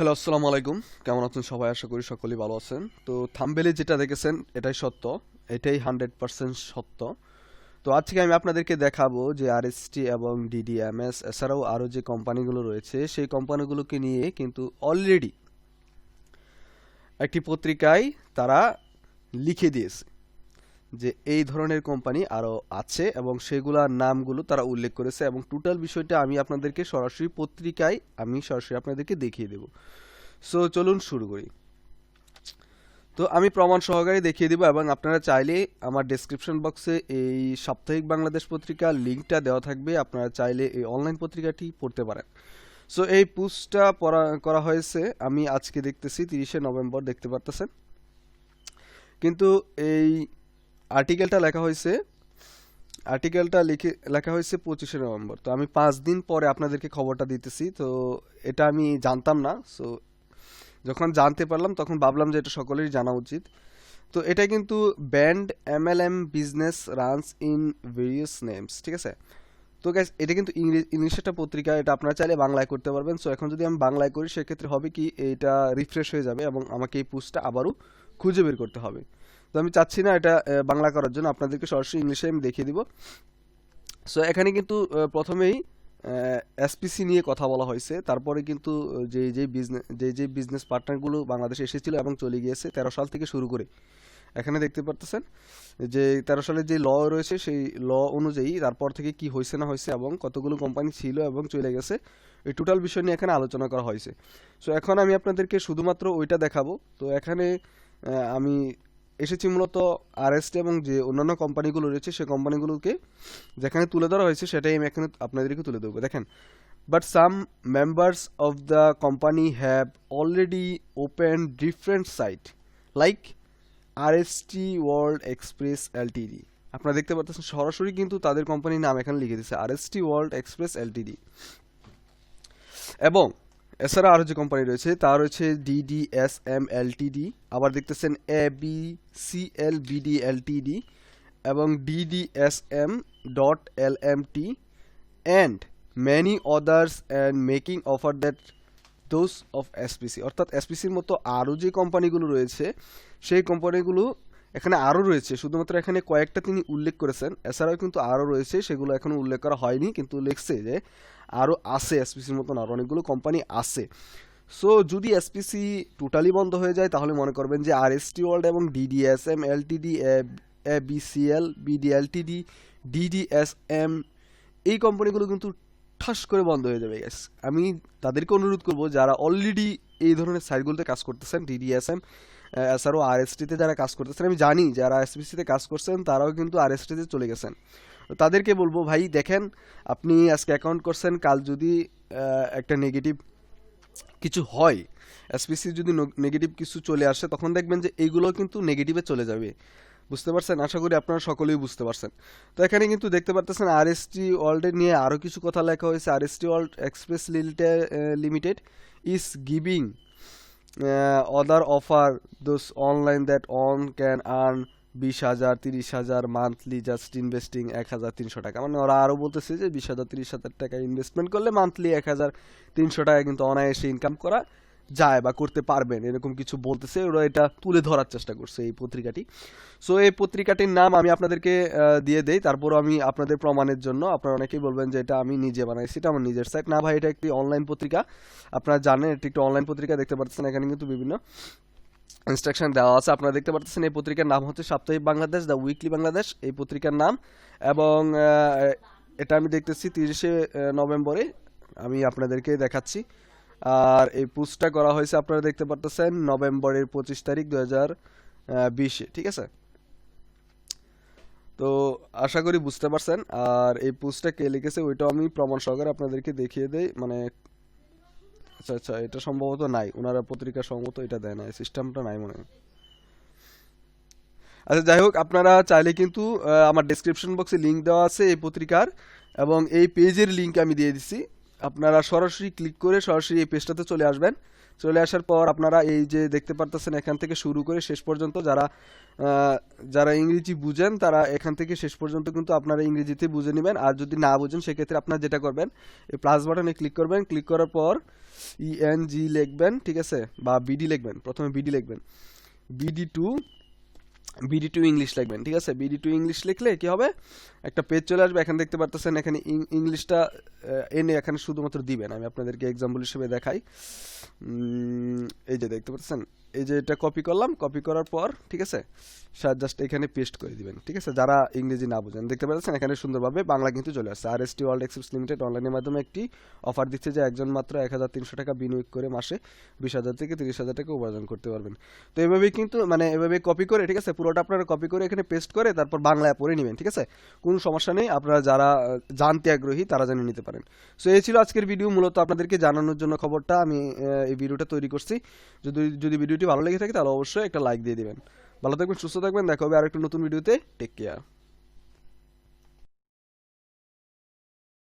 Hello, আসসালামু আলাইকুম। কেমন আছেন সবাই? আশা করি সকলেই ভালো আছেন। তো থাম্বনেইলে যেটা দেখেছেন এটাই সত্য, এটাই 100% সত্য। তো আজকে আমি আপনাদেরকে দেখাবো যে আরএসটি এবং ডিডিএমএস এছাড়াও আরও যে কোম্পানিগুলো রয়েছে সেই কোম্পানিগুলোকে নিয়ে কিন্তু অলরেডি একটি পত্রিকায় তারা লিখে দিয়েছে যে এই ধরনের কোম্পানি আরও আছে এবং সেগুলোর নামগুলো তারা উল্লেখ করেছে এবং টোটাল বিষয়টা আমি আপনাদেরকে সরাসরি পত্রিকায় আমি সরাসরি আপনাদেরকে দেখিয়ে দেব। সো চলুন শুরু করি। তো আমি প্রমাণ সহকারে দেখিয়ে দিব এবং আপনারা চাইলে আমার ডেসক্রিপশন বক্সে এই সাপ্তাহিক বাংলাদেশ পত্রিকার লিঙ্কটা দেওয়া থাকবে, আপনারা চাইলে এই অনলাইন পত্রিকাটি পড়তে পারেন। সো এই পোস্টটা করা হয়েছে আমি আজকে দেখতেছি 30শে নভেম্বর, দেখতে পারতেছেন। কিন্তু এই আর্টিকেলটা লেখা হয়েছে 25শে নভেম্বর। তো আমি 5 দিন পরে আপনাদেরকে খবরটা দিতেছি। তো এটা আমি জানতাম না। সো যখন জানতে পারলাম তখন ভাবলাম যে এটা সকলেরই জানা উচিত। তো এটা কিন্তু band MLM business runs in various names, ঠিক আছে। তো গ্যাস এটা কিন্তু ইংলিশ একটা পত্রিকা, এটা আপনারা চাইলে বাংলায় করতে পারবেন। সো এখন যদি আমি বাংলায় করি সেক্ষেত্রে হবে কি, এটা রিফ্রেশ হয়ে যাবে এবং আমাকে এই পোস্টটা আবারও খুঁজে বের করতে হবে। তো আমি চাচ্ছি না এটা বাংলা করার জন্য, আপনাদেরকে সরাসরি ইংলিশে আমি দেখিয়ে দিব। সো এখানে কিন্তু প্রথমেই এসপিসি নিয়ে কথা বলা হয়েছে, তারপরে কিন্তু যে বিজনেস পার্টনারগুলো বাংলাদেশে এসেছিল এবং চলে গিয়েছে 13 সাল থেকে শুরু করে, এখানে দেখতে পারতেছেন যে 13 সালের যে ল রয়েছে সেই ল অনুযায়ী তারপর থেকে কি হয়েছে না হয়েছে এবং কতগুলো কোম্পানি ছিল এবং চলে গেছে, এই টোটাল বিষয় নিয়ে এখানে আলোচনা করা হয়েছে। সো এখন আমি আপনাদেরকে শুধুমাত্র ওইটা দেখাবো। তো এখানে আমি এসেছি মূলত আরএসটি এবং যে অন্যান্য কোম্পানিগুলো রয়েছে সেই কোম্পানিগুলোকে যেখানে তুলে ধরা হয়েছে সেটাই আমি এখানে আপনাদেরকে তুলে দেবো। দেখেন, but some members of the company have already open different site like RST world express LTD. আপনারা দেখতে পাচ্ছেন সরাসরি কিন্তু তাদের কোম্পানির নাম এখানে লিখে দিচ্ছে আরএসটি ওয়ার্ল্ড এক্সপ্রেস এলটিডি। এবং এছাড়া আরও যে কোম্পানি রয়েছে তা রয়েছে ডিডিএসএম এলটিডি, আবার দেখতেছেন ABCL বিডি এলটিডি এবং ডিডিএসএম LMT and many others and making offer that those of SPC. অর্থাৎ এসপিসির মতো আরও যে কোম্পানিগুলো রয়েছে সেই কোম্পানিগুলো এখানে আরও রয়েছে, শুধুমাত্র এখানে কয়েকটা তিনি উল্লেখ করেছেন, এছাড়াও কিন্তু আরও রয়েছে, সেগুলো এখনও উল্লেখ করা হয়নি, কিন্তু লিখছে যে আরও আছে, এসপিসির মতন আরও অনেকগুলো কোম্পানি আছে। সো যদি এসপিসি টোটালি বন্ধ হয়ে যায় তাহলে মনে করবেন যে আরএসটি ওয়ার্ল্ড এবং ডিডিএসএম এলটিডি, ABCL বিডি এলটিডি, ডিডিএসএম, এই কোম্পানিগুলো কিন্তু ঠাস করে বন্ধ হয়ে যাবে গ্যাস। আমি তাদেরকে অনুরোধ করব যারা অলরেডি এই ধরনের সাইটগুলোতে কাজ করতেছেন, ডিডিএসএম এছাড়াও আরএসটিতে যারা কাজ করতেছেন, আমি জানি যারা এসপিসিতে কাজ করছেন তারাও কিন্তু আরএসটিতে চলে গেছেন। তাদেরকে বলবো, ভাই দেখেন, আপনি আজকে অ্যাকাউন্ট করছেন, কাল যদি একটা নেগেটিভ কিছু হয়, এসপিসি যদি নেগেটিভ কিছু চলে আসে, তখন দেখবেন যে এইগুলো কিন্তু নেগেটিভে চলে যাবে। বুঝতে পারছেন? আশা করি আপনারা সকলেই বুঝতে পারছেন। তো এখানে কিন্তু দেখতে পারতেছেন আরএসটি ওয়ার্ল্ডের নিয়ে আরও কিছু কথা লেখা হয়েছে। RST world express limited is giving other offer those online that on can earn 20,000 30,000 monthly just investing 1,300 টাকা। মানে ওরা আরও বলতেছে যে 20,000 30,000 টাকা ইনভেস্টমেন্ট করলে মান্থলি 1,300 টাকা কিন্তু অনায়াসে ইনকাম করা যায় বা করতে পারবেন, এরকম কিছু বলতেছে। ওরা এটা তুলে ধরার চেষ্টা করছে এই পত্রিকাটি। সো এই পত্রিকাটির নাম আমি আপনাদেরকে দিয়ে দেই, তারপর আমি আপনাদের প্রমাণের জন্য, আপনারা অনেকেই বলবেন যে এটা আমি নিজে বানাইছি, এটা আমার নিজের সাইট না ভাই, এটা একটি অনলাইন পত্রিকা। আপনারা জানেন এটি একটি অনলাইন পত্রিকা, দেখতে পাচ্ছেন এখানে কিন্তু বিভিন্ন ইনস্ট্রাকশন দেওয়া আছে। আপনারা দেখতে পাচ্ছেন এই পত্রিকার নাম হচ্ছে সাপ্তাহিক বাংলাদেশ, দ্য উইকলি বাংলাদেশ এই পত্রিকার নাম। এবং এটা আমি দেখতেছি 30শে নভেম্বরে, আমি আপনাদেরকে দেখাচ্ছি। আর এই পোস্টটা করা হয়েছে আপনারা দেখতে পারতেছেন নভেম্বরের 25 তারিখ 2020, ঠিক আছে। তো আশা করি বুঝতে পারছেন। আর এই পোস্টটা কে লিখেছে ওইটাও আমি প্রমাণ সহকারে আপনাদেরকে দেখিয়ে দেই। মানে আচ্ছা আচ্ছা, এটা সম্ভবত নাই, ওনারা পত্রিকা সম্ভবত এটা দেয় না, সিস্টেমটা নাই মনে হয়। আচ্ছা যাই হোক, আপনারা চাইলে কিন্তু আমার ডেসক্রিপশন বক্সে লিঙ্ক দেওয়া আছে এই পত্রিকার এবং এই পেজের লিঙ্ক আমি দিয়ে দিচ্ছি। আপনারা সরাসরি ক্লিক করে সরাসরি এই পেজটাতে চলে আসবেন। চলে আসার পর আপনারা এই যে দেখতে পারতেছেন এখান থেকে শুরু করে শেষ পর্যন্ত, যারা ইংরেজি বুঝেন তারা এখান থেকে শেষ পর্যন্ত কিন্তু আপনারা ইংরেজিতে বুঝে নেবেন। আর যদি না বুঝেন সেক্ষেত্রে আপনারা যেটা করবেন, এই প্লাস বাটনে ক্লিক করবেন। ক্লিক করার পর ইএনজি লিখবেন, ঠিক আছে, বা বিডি লিখবেন, প্রথমে বিডি লিখবেন, BD two, BD two English লিখবেন, ঠিক আছে। বিডি টু ইংলিশ লিখলে কি হবে, একটা পেজ চলে আসবে। এখানে দেখতে পারতেছেন, এখানে ইংলিশটা এনে এখানে শুধুমাত্র দিবেন। আমি আপনাদেরকে এক্সাম্পল হিসেবে দেখাই। এই যে দেখতে পাচ্ছেন, এই যে এটা কপি করলাম, কপি করার পর, ঠিক আছে, জাস্ট এখানে পেস্ট করে দিবেন, ঠিক আছে। যারা ইংরেজি না বুঝেন, দেখতে পাচ্ছেন এখানে সুন্দরভাবে বাংলা কিন্তু চলে আসছে। আরএসটি ওয়ার্ল্ড এক্সপ্রেস লিমিটেড অনলাইনের মাধ্যমে একটি অফার দিচ্ছে যে একজন মাত্র 1300 টাকা বিনিয়োগ করে মাসে 20,000 থেকে 30,000 টাকা উপার্জন করতে পারবেন। তো এভাবেই কিন্তু মানে এভাবে কপি করে, ঠিক আছে, পুরোটা আপনারা কপি করে এখানে পেস্ট করে তারপর বাংলায় পড়ে নেবেন, ঠিক আছে। কোনো সমস্যা নেই, আপনারা যারা জানতে আগ্রহী তারা জেনে নিতে পারেন। সো এই ছিল আজকের ভিডিও, মূলত আপনাদেরকে জানানোর জন্য খবরটা আমি এই ভিডিওটা তৈরি করছি। যদি ভিডিওটি ভালো লেগে থাকে তাহলে অবশ্যই একটা লাইক দিয়ে দিবেন। ভালো থাকবেন, সুস্থ থাকবেন, দেখা হবে আরেকটা নতুন ভিডিওতে। Take care.